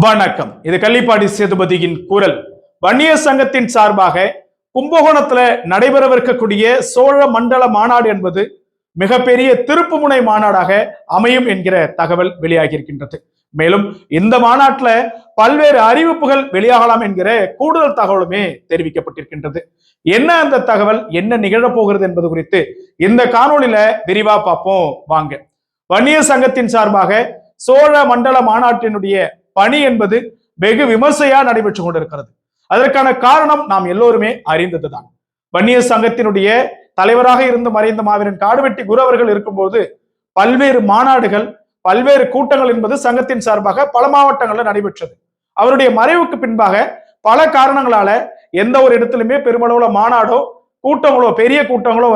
வணக்கம். இது கள்ளிப்பாடி சேதுபதியின் குரல். வன்னியர் சங்கத்தின் சார்பாக கும்பகோணத்துல நடைபெறவிருக்கக்கூடிய சோழ மண்டல மாநாடு என்பது மிகப்பெரிய திருப்புமுனை மாநாடாக அமையும் என்கிற தகவல் வெளியாகி இருக்கின்றது. மேலும் இந்த மாநாட்டில் பல்வேறு அறிவிப்புகள் வெளியாகலாம் என்கிற கூடுதல் தகவலுமே தெரிவிக்கப்பட்டிருக்கின்றது. என்ன அந்த தகவல், என்ன நிகழப்போகிறது என்பது குறித்து இந்த காணொலியில விரிவா பார்ப்போம் வாங்க. வன்னியர் சங்கத்தின் சார்பாக சோழ மண்டல மாநாட்டினுடைய பணி என்பது வெகு விமர்சையா நடைபெற்றுக் கொண்டிருக்கிறது. அதற்கான காரணம் நாம் எல்லோருமே அறிந்ததுதான். வன்னியர் சங்கத்தினுடைய தலைவராக இருந்து மறைந்த மாவீரன் காடுவெட்டி குரு அவர்கள் இருக்கும்போது பல்வேறு மாநாடுகள், பல்வேறு கூட்டங்கள் என்பது சங்கத்தின் சார்பாக பல மாவட்டங்களில் நடைபெற்றது. அவருடைய மறைவுக்கு பின்பாக பல காரணங்களால எந்த ஒரு இடத்திலுமே பெருமளவுல மாநாடோ கூட்டங்களோ பெரிய கூட்டங்களோ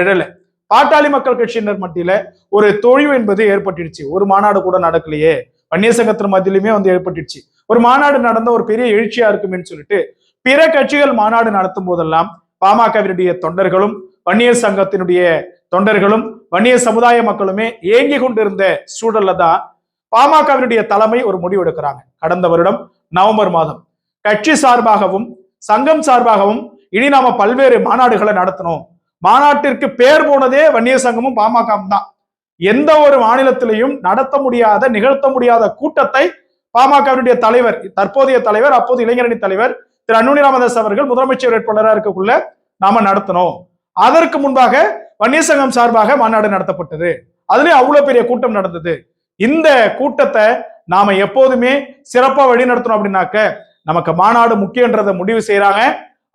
எழல. பாட்டாளி மக்கள் கட்சியினர் மத்தியில ஒரு தொழிவு என்பது ஏற்பட்டுடுச்சு. ஒரு மாநாடு கூட நடக்கலையே, வன்னியர் சங்கத்தின் மத்தியிலுமே ஏற்பட்டுச்சு. ஒரு மாநாடு நடந்த ஒரு பெரிய எழுச்சியா இருக்குமே சொல்லிட்டு பிற கட்சிகள் மாநாடு நடத்தும் போதெல்லாம் பாமகவினுடைய தொண்டர்களும் வன்னியர் சங்கத்தினுடைய தொண்டர்களும் வன்னியர் சமுதாய மக்களுமே ஏங்கி கொண்டிருந்த சூழல்ல தான் பாமகவினுடைய தலைமை ஒரு முடிவு எடுக்கிறாங்க. கடந்த வருடம் நவம்பர் மாதம் கட்சி சார்பாகவும் சங்கம் சார்பாகவும் இனி நாம பல்வேறு மாநாடுகளை நடத்தணும். மாநாட்டிற்கு பேர் போனதே வன்னியர் சங்கமும் பாமகவும் தான். எந்த ஒரு மாநிலத்திலையும் நடத்த முடியாத, நிகழ்த்த முடியாத கூட்டத்தை பாமகவினுடைய தலைவர், தற்போதைய தலைவர், அப்போது இளைஞரணி தலைவர் திரு அன்புமணி ராமதாஸ் அவர்கள் முதலமைச்சர் வேட்பாளராக இருக்கக்குள்ள நாம நடத்தணும். அதற்கு முன்பாக வன்னியர் சங்கம் சார்பாக மாநாடு நடத்தப்பட்டது. அதுலயும் அவ்வளவு பெரிய கூட்டம் நடந்தது. இந்த கூட்டத்தை நாம எப்போதுமே சிறப்பா வழி நடத்தணும் அப்படின்னாக்க நமக்கு மாநாடு முக்கியன்றதை முடிவு செய்யறாங்க.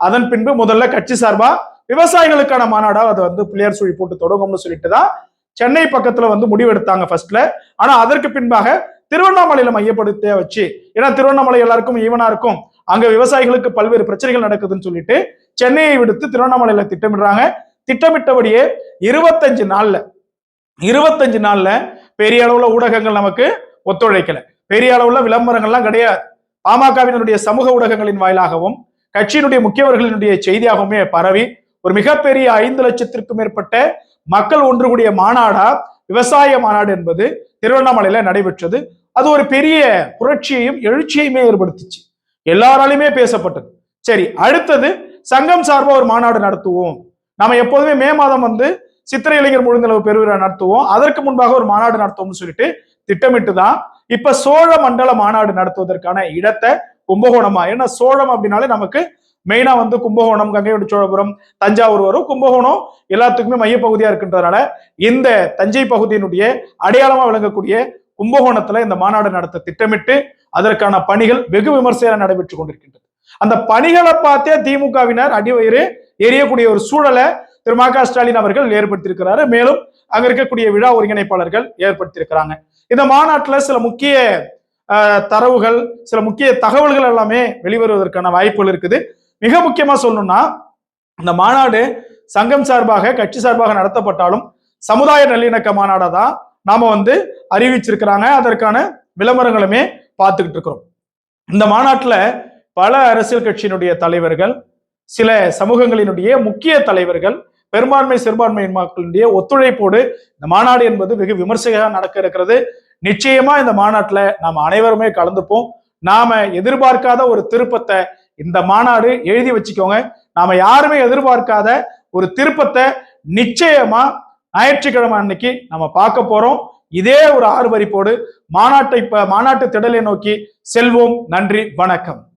அதன் பின்பு முதல்ல கட்சி சார்பா விவசாயிகளுக்கான மாநாடா அதை பிள்ளையார் சுழி போட்டு தொடங்கும்னு சொல்லிட்டு தான் சென்னை பக்கத்துல முடிவெடுத்தாங்க ஃபர்ஸ்ட்ல. ஆனா அதற்கு பின்பாக திருவண்ணாமலையில மையப்படுத்த வச்சு, ஏன்னா திருவண்ணாமலை எல்லாருக்கும் ஈவனா இருக்கும், அங்க விவசாயிகளுக்கு பல்வேறு பிரச்சனைகள் நடக்குதுன்னு சொல்லிட்டு சென்னையை விடுத்து திருவண்ணாமலையில திட்டமிடுறாங்க. திட்டமிட்டபடியே 25 நாள்ல பெரிய அளவுல ஊடகங்கள் நமக்கு ஒத்துழைக்கல, பெரிய அளவுல விளம்பரங்கள்லாம் கிடையாது. பாமகவினுடைய சமூக ஊடகங்களின் வாயிலாகவும் கட்சியினுடைய முக்கியவர்களினுடைய செய்தியாகவுமே பரவி ஒரு மிகப்பெரிய 5 லட்சத்திற்கும் மேற்பட்ட மக்கள் ஒன்று கூடிய மாநாடா விவசாய மாநாடு என்பது திருவண்ணாமலையில நடைபெற்றது. அது ஒரு பெரிய புரட்சியையும் எழுச்சியையுமே ஏற்படுத்திச்சு, எல்லாராலுமே பேசப்பட்டது. சரி, அடுத்தது சங்கம் சார்பா ஒரு மாநாடு நடத்துவோம். நம்ம எப்போதுமே மே மாதம் சித்திரை இளைஞர் முழுநிலவு பெருவிழா நடத்துவோம், அதற்கு முன்பாக ஒரு மாநாடு நடத்துவோம்னு சொல்லிட்டு திட்டமிட்டு தான் இப்ப சோழ மண்டல மாநாடு நடத்துவதற்கான இடத்தை கும்பகோணமா, ஏன்னா சோழம் அப்படின்னாலே நமக்கு மெயினா கும்பகோணம், கங்கைகொண்ட சோழபுரம், தஞ்சாவூர் வரும். கும்பகோணம் எல்லாத்துக்குமே மையப்பகுதியா இருக்கின்றதுனால இந்த தஞ்சை பகுதியினுடைய அடையாளமா விளங்கக்கூடிய கும்பகோணத்துல இந்த மாநாடு நடத்த திட்டமிட்டு அதற்கான பணிகள் வெகு விமர்சையாக நடைபெற்றுக் கொண்டிருக்கின்றது. அந்த பணிகளை பார்த்தே திமுகவினர் அடிவயிறு எரியக்கூடிய ஒரு சூழலை திரு ம க ஸ்டாலின் அவர்கள் ஏற்படுத்தியிருக்கிறாரு. மேலும் அங்க இருக்கக்கூடிய விழா ஒருங்கிணைப்பாளர்கள் ஏற்படுத்தியிருக்கிறாங்க. இந்த மாநாட்டுல சில முக்கிய தரவுகள், சில முக்கிய தகவல்கள் எல்லாமே வெளிவருவதற்கான வாய்ப்புகள் இருக்குது. மிக முக்கியமா சொல்லணும்னா, இந்த மாநாடு சங்கம் சார்பாக கட்சி சார்பாக நடத்தப்பட்டாலும் சமுதாய நல்லிணக்க மாநாடா தான் நாம அறிவிச்சிருக்கிறாங்க. அதற்கான விளம்பரங்களுமே பார்த்துக்கிட்டு இருக்கிறோம். இந்த மாநாட்டுல பல அரசியல் கட்சியினுடைய தலைவர்கள், சில சமூகங்களினுடைய முக்கிய தலைவர்கள், பெரும்பான்மை சிறுபான்மை மக்களுடைய ஒத்துழைப்போடு இந்த மாநாடு என்பது வெகு விமர்சையாக நடக்க இருக்கிறது. நிச்சயமா இந்த மாநாட்டுல நாம அனைவருமே கலந்துப்போம். நாம எதிர்பார்க்காத ஒரு திருப்பத்தை இந்த மாநாடு, எழுதி வச்சுக்கோங்க, நாம யாருமே எதிர்பார்க்காத ஒரு திருப்பத்தை நிச்சயமா ஞாயிற்றுக்கிழமை அன்னைக்கு நம்ம பார்க்க போறோம். இதே ஒரு ஆர்வரிப்போடு மாநாட்டு திடலை நோக்கி செல்வோம். நன்றி, வணக்கம்.